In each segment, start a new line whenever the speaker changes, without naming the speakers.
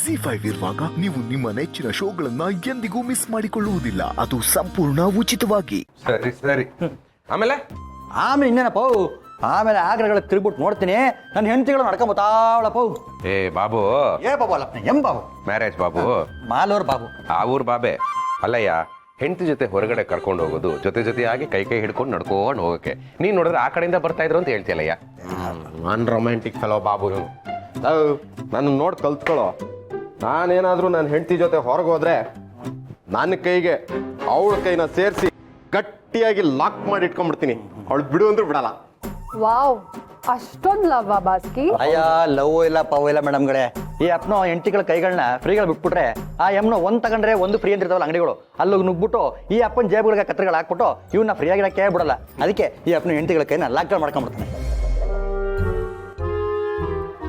ZEE5 ಇರುವಾಗ ನೀವು ನಿಮ್ಮ ನೆಚ್ಚಿನ ಶೋಗಳನ್ನ ಎಂದಿಗೂ ಮಿಸ್ ಮಾಡಿಕೊಳ್ಳುವುದಿಲ್ಲ. ಅದು ಸಂಪೂರ್ಣ ಉಚಿತವಾಗಿ.
ಸರಿ ಸರಿ. ಆಮೇಲೆ
ಇನ್ನೇನಪ್ಪ ಆಮೇಲೆ ಆಗ್ರಗಳ ತಿರುಗ್ಬಿಟ್ಟು ನೋಡ್ತೀನಿ ನನ್ನ ಹೆಂಡತಿಗಳು ನಡ್ಕೊಂಬತ್ತಾವಳಪ್ಪ.
ಏ ಬಾಬು,
ಏ ಬಾಬು ಅಲ್ಲಪ್ಪ, ಬಾಬು
ಮ್ಯಾರೇಜ್ ಬಾಬು,
ಮಾಲೂರ್ ಬಾಬು,
ಆ ಊರ್ ಬಾಬೆ ಅಲ್ಲಯ್ಯ. ಹೆಂಡತಿ ಜೊತೆ ಹೊರಗಡೆ ಕರ್ಕೊಂಡು ಹೋಗೋದು, ಜೊತೆಯಾಗಿ ಕೈ ಹಿಡ್ಕೊಂಡು ನಡ್ಕೊಂಡು ಹೋಗಕ್ಕೆ. ನೀನ್ ನೋಡಿದ್ರೆ ಆ ಕಡೆಯಿಂದ ಬರ್ತಾ ಇದ್ರು ಅಂತ ಹೇಳ್ತೀಯಲ್ಲಯ್ಯ. ನಾನ್ ರೊಮ್ಯಾಂಟಿಕ್ ಫೆಲೋ ಬಾಬು. ನನ್ನ ನೋಡಿ ಕಲ್ತ್ಕೊಳ್ಳೋ. ನಾನೇನಾದ್ರೂ ನನ್ನ ಹೆಂಡತಿ ಜೊತೆ ಹೊರಗೆ ಹೋದ್ರೆ ನನ್ನ ಕೈಗೆ ಅವಳ ಕೈನ ಸೇರಿಸಿ ಗಟ್ಟಿಯಾಗಿ ಲಾಕ್ ಮಾಡಿ ಇಟ್ಕೊಂಡ್ಬಿಡ್ತೀನಿ. ಅವಳು ಬಿಡು ಅಂದ್ರೆ ಬಿಡಲ್ಲ.
ವಾವ್, ಅಷ್ಟೊಂದು ಲವ್ ಬಾಸ್ಕಿ.
ಅಯ್ಯ ಲವ್ ಇಲ್ಲ ಪವ್ ಇಲ್ಲ ಮೇಡಮ್ಗಳೇ. ಈ ಅಪ್ನೋ ಹೆಂಡತಿಗಳ ಕೈಗಳನ್ನ ಫ್ರೀಗಳು ಬಿಟ್ಬಿಟ್ರೆ ಆ ಎಮ್ನ ಒಂದ್ ತಗೊಂಡ್ರೆ ಒಂದು ಫ್ರೀ ಅಂತ ಇರ್ತಾವಲ್ಲ ಅಂಗಡಿಗಳು, ಅಲ್ಲಿ ನುಗ್ಬಿಟ್ಟು ಈ ಅಪ್ಪನ ಜೇಬುಗಳಿಗೆ ಕತ್ರಗಳು ಹಾಕ್ಬಿಟ್ಟು ಇವನ್ನ ಫ್ರೀ ಆಗಿಡಕ್ಕೆ ಬಿಡಲ್ಲ. ಅದಕ್ಕೆ ಈ ಅಪ್ಪನ ಹೆಂಡತಿಗಳ ಕೈನ ಲಾಕ್ಗಳು ಮಾಡ್ಕೊಂಡ್ಬಿಡ್ತಾನೆ.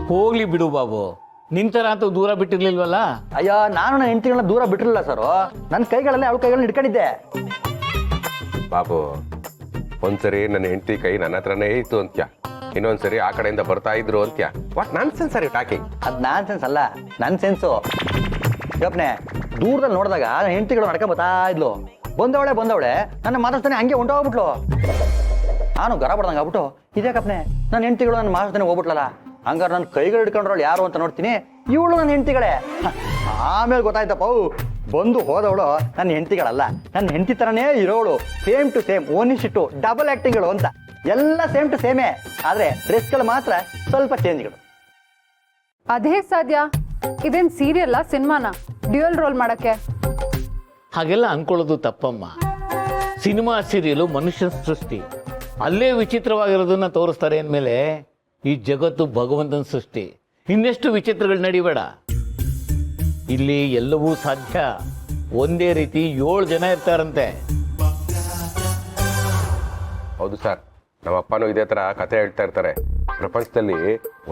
ಹೋಗ್ಲಿ ಬಿಡು ಬಾಬು, ನಿಂತರ ಅಂತ ದೂರ ಬಿಟ್ಟಿರ್ಲಿಲ್ವಲ್ಲ.
ಅಯ್ಯ ನಾನು ನನ್ನ ಹೆಂಡತಿಗಳನ್ನ ದೂರ ಬಿಟ್ಟಿರಲಿಲ್ಲ ಸರ್. ನನ್ನ ಕೈಗಳಲ್ಲೇ ಅವಳ ಕೈಗಳನ್ನ ಹಿಡ್ಕೊಂಡಿದ್ದೆ.
ಬಾಬು, ಒಂದ್ಸರಿ ನನ್ನ ಹೆಂಡತಿ ಕೈ ನನ್ನ ಹತ್ರನೇ ಇತ್ತು ಅಂತ್ಯ, ಇನ್ನೊಂದ್ಸರಿ ಆ ಕಡೆಯಿಂದ ಬರ್ತಾ ಇದ್ರು ಅಂತ್ಯ. What nonsense are you talking?
ಅದ್ ನಾನ್ ಸೆನ್ಸ್ ಅಲ್ಲ, ನನ್ ಸೆನ್ಸು. ಯಪ್ನೆ ದೂರದಲ್ಲಿ ನೋಡಿದಾಗ ನನ್ನ ಹೆಂಡತಿಗಳು ನಡ್ಕೊಂಡ್ ಬರ್ತಾ ಇದ್ಲು. ಬಂದವಳೆ ನನ್ನ ಮಾತಾಡ್ತಾನೆ ಹಂಗೆ ಹೊಂಟೋಗ್ಬಿಟ್ಲು. ನಾನು ಗರ ಬಡ್ದಂಗೆ ಆಗ್ಬಿಟ್ಟು ಇದ್ಯಾಕಪ್ನೆ ನನ್ನ ಹೆಂಡತಿಗಳು ನನ್ನ ಮಾತಾಡ್ತಾನೆ ಹೋಗ್ಬಿಟ್ಲಲ್ಲ. ಹಂಗಾರೆ ನನ್ನ ಕೈಗಳು ಹಿಡ್ಕೊಂಡ್ರವಳು ಯಾರು ಅಂತ ನೋಡ್ತೀನಿ, ಇವಳು ನನ್ನ ಹೆಂಡತಿಗಳೇ. ಆಮೇಲೆ ಗೊತ್ತಾಯ್ತಪ್ಪ, ಬಂದು ಹೋದವಳು ನನ್ನ ಹೆಂಡತಿಗಳಲ್ಲ, ನನ್ನ ಹೆಂಡತಿ ತರನೇ ಇರೋಳು. ಸೇಮ್ ಟು ಸೇಮ್, ಓನಿಶಿಟ್ಟು ಡಬಲ್ ಆಕ್ಟಿಂಗ್ಗಳು ಅಂತ ಎಲ್ಲ ಸೇಮ್ ಟು ಸೇಮೇ. ಆದ್ರೆ ಡ್ರೆಸ್ಗಳು ಮಾತ್ರ ಸ್ವಲ್ಪ ಚೇಂಜ್ಗಳು.
ಅದೇ ಸಾಧ್ಯ? ಇದೇನ್ ಸೀರಿಯಲ್ಲ ಸಿನಿಮಾನ ಡ್ಯೂಯಲ್ ರೋಲ್ ಮಾಡಕ್ಕೆ?
ಹಾಗೆಲ್ಲ ಅನ್ಕೊಳ್ಳೋದು ತಪ್ಪಮ್ಮ. ಸಿನಿಮಾ ಸೀರಿಯಲು ಮನುಷ್ಯನ ಸೃಷ್ಟಿ, ಅಲ್ಲೇ ವಿಚಿತ್ರವಾಗಿರೋದನ್ನ ತೋರಿಸ್ತಾರೆ ಅಂದಮೇಲೆ ಈ ಜಗತ್ತು ಭಗವಂತನ ಸೃಷ್ಟಿ. ಇನ್ನೆಷ್ಟು ವಿಚಿತ್ರಗಳು ನಡಿಬೇಡ. ಇಲ್ಲಿ ಎಲ್ಲವೂ ಸಾಧ್ಯ. ಒಂದೇ ರೀತಿ 7 ಜನ ಇರ್ತಾರಂತೆ.
ಹೌದು ಸರ್, ನಮ್ಮ ಅಪ್ಪನೂ ಇದೇ ತರ ಕತೆ ಹೇಳ್ತಾ ಇರ್ತಾರೆ. ಪ್ರಪಂಚದಲ್ಲಿ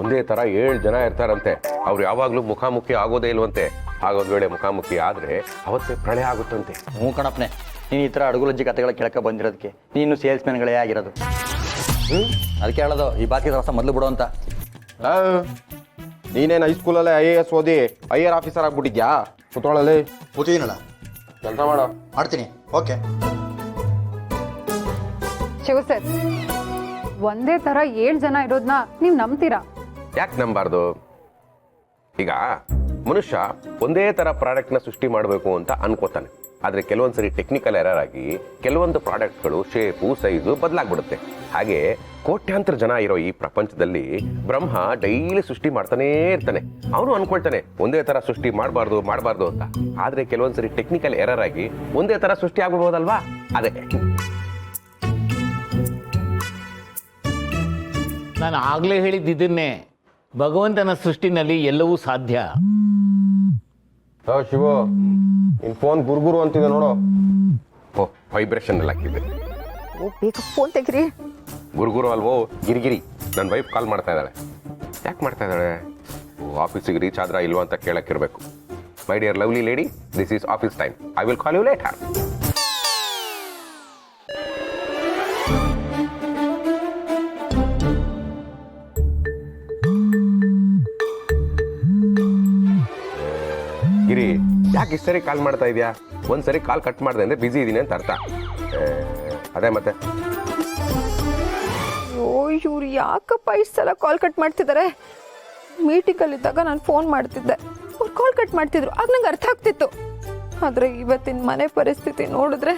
ಒಂದೇ ತರ 7 ಜನ ಇರ್ತಾರಂತೆ. ಅವ್ರು ಯಾವಾಗ್ಲೂ ಮುಖಾಮುಖಿ ಆಗೋದೇ ಇಲ್ವಂತೆ. ಆಗೋದ್ ವೇಳೆ ಮುಖಾಮುಖಿ ಆದ್ರೆ ಅವತ್ತೇ ಪ್ರಳಯ ಆಗುತ್ತಂತೆ.
ಹ್ಞೂ ಕಣಪ್ಪನೆ, ನೀನು ಈ ಥರ ಅಡುಗುಲಜ್ಜಿ ಕತೆಗಳ ಕೇಳಕ್ಕೆ ಬಂದಿರೋದಕ್ಕೆ ನೀನು ಸೇಲ್ಸ್ ಮ್ಯಾನ್ಗಳೇ ಆಗಿರೋದು. ಅದಕ್ಕೆ ಹೇಳೋದು ಈ ಬಾಕಿ ರಸ ಮೊದಲು ಬಿಡು ಅಂತ.
ನೀನೇನು ಹೈಸ್ಕೂಲಲ್ಲೇ IAS ಓದಿ IR ಆಫೀಸರ್ ಆಗ್ಬಿಟ್ಟಿದ್ಯಾ? ಕುತ್ಕೊಳ್ಳಲ್ಲಿ
ಕೂತಿದ್ದೀನಲ್ಲ,
ಕೆಲಸ ಮಾಡೋ.
ಮಾಡ್ತೀನಿ. ಓಕೆ
ಶಿವ ಸರ್, ಒಂದೇ ತರ 7 ಜನ ಇರೋದನ್ನ ನೀವ್ ನಂಬ್ತೀರಾ?
ಯಾಕೆ ನಂಬಾರ್ದು? ಈಗ ಮನುಷ್ಯ ಒಂದೇ ತರ ಪ್ರಾಡಕ್ಟ್ನ ಸೃಷ್ಟಿ ಮಾಡಬೇಕು ಅಂತ ಅನ್ಕೋತಾನೆ. ಆದ್ರೆ ಕೆಲವೊಂದ್ಸರಿ ಟೆಕ್ನಿಕಲ್ ಎರರ್ ಆಗಿ ಕೆಲವೊಂದು ಪ್ರಾಡಕ್ಟ್ಗಳು ಶೇಪು ಸೈಜು ಬದಲಾಗ್ಬಿಡುತ್ತೆ. ಹಾಗೆ ಕೋಟ್ಯಾಂತರ ಜನ ಇರೋ ಈ ಪ್ರಪಂಚದಲ್ಲಿ ಬ್ರಹ್ಮ ಡೈಲಿ ಸೃಷ್ಟಿ ಮಾಡ್ತಾನೇ ಇರ್ತಾನೆ. ಅವನು ಅನ್ಕೊಳ್ತಾನೆ ಒಂದೇ ತರ ಸೃಷ್ಟಿ ಮಾಡಬಾರ್ದು ಅಂತ. ಆದ್ರೆ ಕೆಲವೊಂದ್ಸರಿ ಟೆಕ್ನಿಕಲ್ ಎರರ್ ಆಗಿ ಒಂದೇ ತರ ಸೃಷ್ಟಿ ಆಗ್ಬಿಡ್ಬೋದಲ್ವಾ? ಅದೇ
ನಾನು ಆಗ್ಲೇ ಹೇಳಿದ್ದಿದ್ದನ್ನೇ, ಭಗವಂತನ ಸೃಷ್ಟಿನಲ್ಲಿ ಎಲ್ಲವೂ ಸಾಧ್ಯ.
ಶಿವು, ನಿನ್ ಫೋನ್ ಗುರುಗುರು ಅಂತಿದೆ ನೋಡು. ಓ, ವೈಬ್ರೇಷನ್ ಎಲ್ಲ ಹಾಕಿದೆ.
ಬೇಗ ಫೋನ್ ತೆಗ್ರಿ.
ಗುರುಗುರು ಅಲ್ವೋ, ಗಿರಿಗಿರಿ. ನನ್ನ ವೈಫ್ ಕಾಲ್ ಮಾಡ್ತಾ ಇದ್ದಾಳೆ. ಯಾಕೆ ಮಾಡ್ತಾ ಇದ್ದಾಳೆ? ಆಫೀಸಿಗೆ ರೀಚ್ ಆದ್ರಾ ಇಲ್ವಾ ಅಂತ ಕೇಳಕ್ಕಿರ್ಬೇಕು. My dear lovely lady, this is office time. I will call you later. Giri, ಯಾಕೆ ಇಷ್ಟು ಸರಿ ಕಾಲ್ ಮಾಡ್ತಾ ಇದೆಯಾ? ಒಂದ್ಸರಿ ಕಾಲ್ ಕಟ್ ಮಾಡಿದೆ ಅಂದ್ರೆ ಬಿಸಿ ಇದೀನಿ ಅಂತ ಅರ್ಥ. ಅದೇ ಮತ್ತೆ
ಇವ್ರು ಯಾಕಪ್ಪ ಇಷ್ಟು ಸಲ ಕಾಲ್ ಕಟ್ ಮಾಡ್ತಿದ್ದಾರೆ? ಮೀಟಿಂಗಲ್ಲಿದ್ದಾಗ ನಾನು ಫೋನ್ ಮಾಡ್ತಿದ್ದೆ, ಅವ್ರು ಕಾಲ್ ಕಟ್ ಮಾಡ್ತಿದ್ರು. ಆಗ ನಂಗೆ ಅರ್ಥ ಆಗ್ತಿತ್ತು. ಆದರೆ ಇವತ್ತಿನ ಮನೆ ಪರಿಸ್ಥಿತಿ ನೋಡಿದ್ರೆ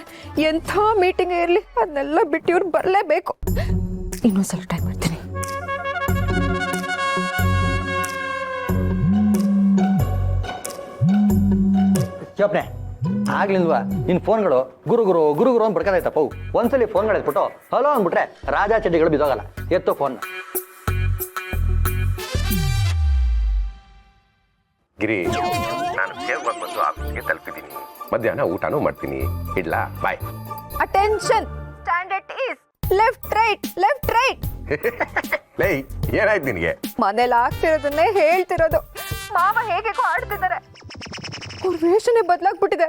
ಎಂಥ ಮೀಟಿಂಗ್ ಇರಲಿ ಅದನ್ನೆಲ್ಲ ಬಿಟ್ಟು ಇವ್ರು ಬರಲೇಬೇಕು. ಇನ್ನೊಂದ್ಸಲ ಟ್ರೈ ಮಾಡ್ತೀನಿ.
ಶಿವಪ್ನೆ, ಆಗ್ಲಿಲ್ವಾ ನಿನ್ ಫೋನ್ಗಳು ಗುರು ಅಂತ ಬಡ್ಕದಾಯ್ತಪ್ಪ. ಒಂದ್ಸಲಿ ಫೋನ್ಗಳು ಎತ್ಬಿಟ್ಟು ಹಲೋ ಅಂದ್ಬಿಟ್ರೆ ರಾಜಾ ಚಡ್ಡಿಗಳು ಬಿದ್ದೋಗಲ್ಲ. ಎತ್ತೋ ಫೋನ್.
ಗಿರಿ, ನಾನು ಸೇವವಾಗಿ ಬಂದು ಆಫೀಸ್ಗೆ ತಲುಪಿದ್ದೀನಿ. ಮಧ್ಯಾಹ್ನ ಊಟನೂ ಮಾಡ್ತೀನಿ. ಇಡ್ಲಾ? Bye.
Attention, stand at ease, left right.
ಲೈ, ಏನಾಯ್ತು ನಿನಗೆ?
ಮನೇಲಿ ಆಗ್ತಿರೋದನ್ನೇ ಹೇಳ್ತಿರೋದು. ಮಾವ ಹೇಗೇಗೋ ಆಡ್ತಿದ್ದಾರೆ. ಅವ್ರ ವೇಷನೇ ಬದಲಾಗ್ಬಿಟ್ಟಿದೆ.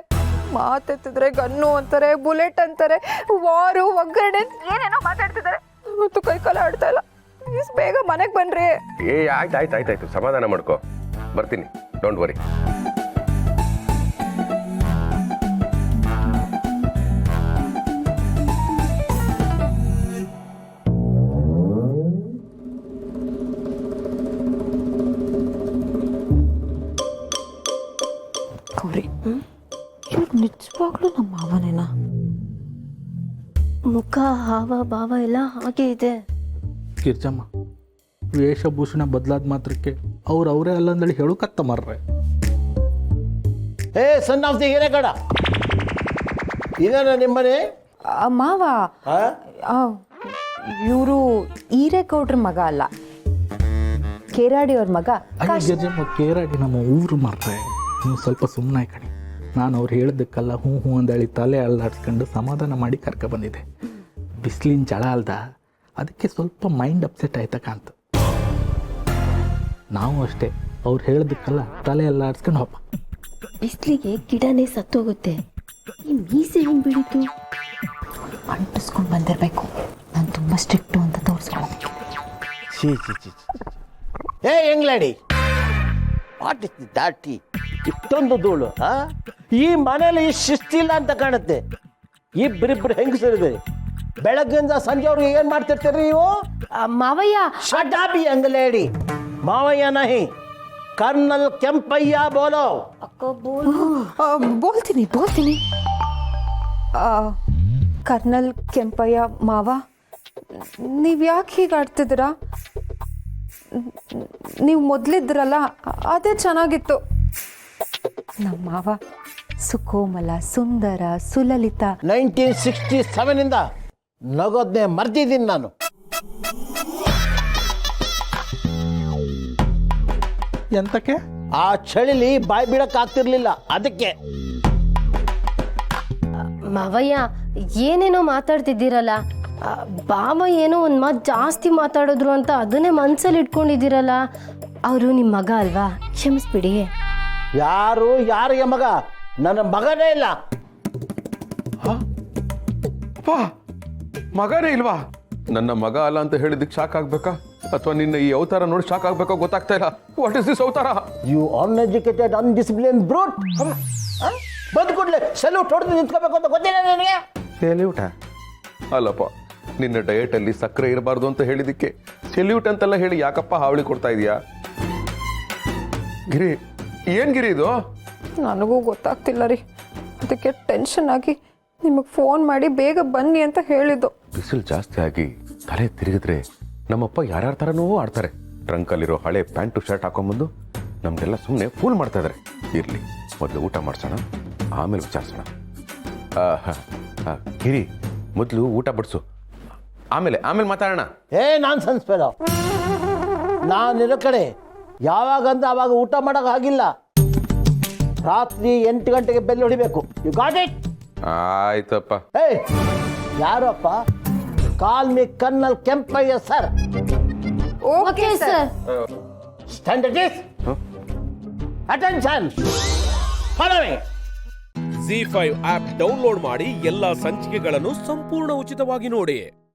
ಮಾತೆತ್ತಿದ್ರೆ ಗನ್ನು ಅಂತಾರೆ, ಬುಲೆಟ್ ಅಂತಾರೆ, ವಾರು, ಒಗ್ಗರಣೆ ಏನೇನೋ ಮಾತಾಡ್ತಿದ್ದಾರೆ. ಇವತ್ತು ಕೈ ಕಾಲ ಆಡ್ತಾ ಇಲ್ಲ. ಪ್ಲೀಸ್ ಬೇಗ ಮನೆಗೆ ಬನ್ರಿ.
ಆಯ್ತು, ಸಮಾಧಾನ ಮಾಡ್ಕೋ. ಬರ್ತೀನಿ, ಡೋಂಟ್ ವರಿ.
ಗೌರಿ, ಇವ್ರು ನಿಜವಾಗ್ಲೂ ನಮ್ಮ ಮಾವನೇನಾ?
ಮುಖ ಹಾವ ಭಾವ ಎಲ್ಲ ಹಾಗೆ ಇದೆ.
ಗಿರ್ಜಮ್ಮ, ವೇಷಭೂಷಣ ಬದಲಾದ ಮಾತ್ರಕ್ಕೆ ಅವರೇ ಅಲ್ಲ ಅಂದೇಳಿ ಹೇಳು ಕತ್ತ ಮಾರ್ರೆ.
ಏ ಸನ್ ಆಫ್ ದಿ ಹಿರೇಗಡ, ಇದೇನ ನಿಮ್ಮನೆ?
ಮಾವ, ಇವರು ಈರೇಗೌಡ್ರ ಮಗ ಅಲ್ಲ, ಕೇರಾಡಿ ಅವ್ರ ಮಗ.
ಗಿರ್ಜಮ್ಮ, ಕೇರಾಡಿ ನಮ್ಮ ಊರು ಮಾರ್ರೆ. ನೀವು ಸ್ವಲ್ಪ ಸುಮ್ಮನೆ ಕಣಿ. ನಾನು ಅವ್ರು ಹೇಳಿದ್ದಕ್ಕೆಲ್ಲ ಹ್ಞೂ ಹ್ಞೂ ಅಂದೇಳಿ ತಲೆ ಅಲ್ಲಾಡ್ಸ್ಕೊಂಡು ಸಮಾಧಾನ ಮಾಡಿ ಬಂದಿದ್ದೆ. ಬಿಸಿಲಿನ ಜಳ ಅಲ್ದ, ಅದಕ್ಕೆ ಸ್ವಲ್ಪ ಮೈಂಡ್ ಅಪ್ಸೆಟ್ ಆಯ್ತಾ ಕಾಂತ. ನಾವು ಅಷ್ಟೇ ಅವ್ರು ಹೇಳಿದ್ದಕ್ಕೆಲ್ಲ ತಲೆ ಎಲ್ಲ ಆಡ್ಸ್ಕೊಂಡು ಹೋಪ.
ಬಿಸಿಲಿಗೆ ಗಿಡನೇ ಸತ್ತೋಗುತ್ತೆ. ಈ ಮೀಸೆ ಹೆಂಗ್ ಬಿಡಿತು?
ಅಂಟಿಸ್ಕೊಂಡು ಬಂದಿರಬೇಕು. ನಾನು ತುಂಬ ಸ್ಟ್ರಿಕ್ಟು ಅಂತ ತೋರಿಸ್ಕೊಳ್ಳೋದಕ್ಕೆ.
ಛೀ ಛೀ ಛೀ ಛೀ. ಏ ಎಂಗ್ಲಾಡಿ, ವಾಟ್ ಇಸ್ ದಾಟಿ? ಇಷ್ಟೊಂದು ಧೂಳು. ಈ ಮನೇಲಿ ಶಿಸ್ತಿಲ್ಲ ಅಂತ ಕಾಣುತ್ತೆ. ಇಬ್ಬರಿಬ್ಬರು ಹೆಂಗಸರಿದೆ. ಬೆಳಗ್ಗಿಂದ ಸಂಜೆವರೆಗೆ ಏನ್ ಮಾಡ್ತಿರ್ತೀರಿ ನೀವು?
ಮಾವಯ್ಯ,
ಶಟಾಬಿ ಅಂಗಲೇಡಿ. ಮಾವಯ್ಯ ನಹಿ, ಕರ್ನಲ್ ಕೆಂಪಯ್ಯ ಬೋಲೋ.
ಬೋಲ್ತೀನಿ. ಕರ್ನಲ್ ಕೆಂಪಯ್ಯ ಮಾವ, ನೀವು ಯಾಕೆ ಹೀಗೆ ಆಡ್ತಿದ್ದೀರಾ? ನೀವು ಮೊದಲಿದ್ರಲ್ಲ, ಅದೇ ಚೆನ್ನಾಗಿತ್ತು. ನಮ್ಮ ಮಾವ ಸುಕೋಮಲ, ಸುಂದರ, ಸುಲಲಿತ.
1967 ಇಂದ ನಗೋದ್ನೆ ಮರ್ತಿದ್ದೀನಿ ನಾನು.
ಎಂತಕ್ಕೆ?
ಆ ಚಳಿಲಿ ಬಾಯಿ ಬಿಡಕ್ ಆಗ್ತಿರ್ಲಿಲ್ಲ, ಅದಕ್ಕೆ.
ಮಾವಯ್ಯ ಏನೇನೋ ಮಾತಾಡ್ತಿದ್ದೀರಲ್ಲ. ಬಾವ ಏನೋ ಒಂದು ಮಾತು ಜಾಸ್ತಿ ಮಾತಾಡಿದ್ರು ಅಂತ ಅದನ್ನೇ ಮನ್ಸಲ್ಲಿ ಇಟ್ಕೊಂಡಿದ್ದೀರಲ್ಲ. ಅವರು ನಿಮ್ಮ ಮಗ ಅಲ್ವಾ? ಕ್ಷಮಿಸ್ಬಿಡಿ.
ಯಾರಿಗೆ ಮಗ? ನನ್ನ ಮಗನೇ ಇಲ್ಲ.
ಮಗನೇ ಇಲ್ವಾ? ನನ್ನ ಮಗ ಅಲ್ಲ ಅಂತ ಹೇಳಿದ್ದಕ್ಕೆ ಶಾಕ್ ಆಗ್ಬೇಕಾ, ಅಥವಾ ನಿನ್ನ ಈ ಅವತಾರ ನೋಡಿ ಶಾಕ್ ಆಗ್ಬೇಕಾ ಗೊತ್ತಾಗ್ತಾ ಇಲ್ಲ. ವಾಟ್ ಇಸ್ ದಿಸ್ ಅವತಾರ?
You uneducated ಅನ್ಡಿಸಿಪ್ಲಿನ್ ಬ್ರೂಟ್. ಬಂದ್ ಕೂಡಲೇ ಸೆಲ್ಯೂಟ್ ಹೊಡೆದು ನಿಂತ್ಕೋಬೇಕು ಅಂತ ಗೊತ್ತಿಲ್ಲ ನನಗೆ.
ಸೆಲ್ಯೂಟ ಅಲ್ಲಪ್ಪ, ನಿನ್ನ ಡಯಟಲ್ಲಿ ಸಕ್ಕರೆ ಇರಬಾರ್ದು ಅಂತ ಹೇಳಿದ್ದಕ್ಕೆ ಸೆಲ್ಯೂಟ್ ಅಂತೆಲ್ಲ ಹೇಳಿ ಯಾಕಪ್ಪ ಹಾವಳಿ ಕೊಡ್ತಾ ಇದೀಯಾ? ಗಿರಿ, ಏನ್ ಗಿರಿ ಇದು?
ನನಗೂ ಗೊತ್ತಾಗ್ತಿಲ್ಲ ರೀ. ಅದಕ್ಕೆ ಟೆನ್ಷನ್ ಆಗಿ ನಿಮಗೆ ಫೋನ್ ಮಾಡಿ ಬೇಗ ಬನ್ನಿ ಅಂತ ಹೇಳಿದ್ದು.
ಬಿಸಿಲು ಜಾಸ್ತಿ ಆಗಿ ತಲೆ ತಿರುಗಿದ್ರೆ ನಮ್ಮಪ್ಪ ಯಾರ್ಯಾರ ಥರನೂ ಆಡ್ತಾರೆ. ಟ್ರಂಕಲ್ಲಿರೋ ಹಳೆ ಪ್ಯಾಂಟು ಶರ್ಟ್ ಹಾಕೊಂಬಂದು ನಮಗೆಲ್ಲ ಸುಮ್ಮನೆ ಫೂಲ್ ಮಾಡ್ತಾ ಇದ್ದಾರೆ. ಇರಲಿ, ಮೊದಲು ಊಟ ಮಾಡಿಸೋಣ, ಆಮೇಲೆ ವಿಚಾರಿಸೋಣ. ಗಿರಿ, ಮೊದಲು ಊಟ ಬಡಿಸು, ಆಮೇಲೆ ಮಾತಾಡೋಣ.
ನಾನ್ ಸನ್ಸ್ಬೇಡ. ನಾನಿರೋ ಕಡೆ ಯಾವಾಗಂದ್ರೆ ಆವಾಗ ಊಟ ಮಾಡೋಕೆ ಆಗಿಲ್ಲ. ರಾತ್ರಿ 8 ಗಂಟೆಗೆ ಬೆಲ್ ಹೊಡಿಬೇಕು. You got it?
ಆಯ್ತಪ್ಪ.
ಯಾರಪ್ಪ? Call me colonel Kempaiah sir.
Okay sir.
Standard is attention. Follow me.
ZEE5 app download ಮಾಡಿ ಎಲ್ಲಾ ಸಂಚಿಕೆಗಳನ್ನು ಸಂಪೂರ್ಣ ಉಚಿತವಾಗಿ ನೋಡಿ.